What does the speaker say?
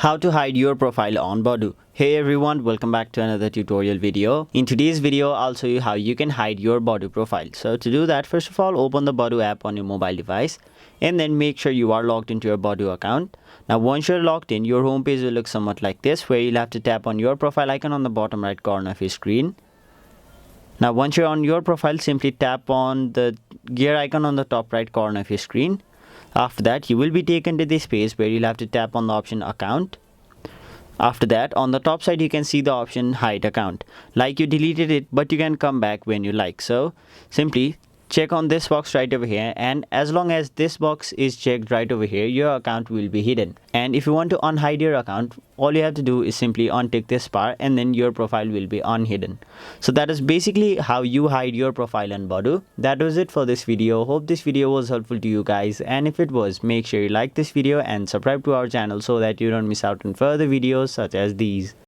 How to hide your profile on Badoo. Hey everyone, welcome back to another tutorial video. In today's video, I'll show you how you can hide your Badoo profile. So to do that, first of all, open the Badoo app on your mobile device and then make sure you are logged into your Badoo account. Now once you're logged in, your homepage will look somewhat like this, where you'll have to tap on your profile icon on the bottom right corner of your screen. Now once you're on your profile, simply tap on the gear icon on the top right corner of your screen. After that, you will be taken to this page where you'll have to tap on the option account. After that, on the top side, you can see the option hide account. Like you deleted it, but you can come back when you like. So simply check on this box right over here, and as long as this box is checked right over here, your account will be hidden. And if you want to unhide your account, all you have to do is simply untick this bar and then your profile will be unhidden. So that is basically how you hide your profile on Badoo. That was it for this video. Hope this video was helpful to you guys, and if it was, make sure you like this video and subscribe to our channel so that you don't miss out on further videos such as these.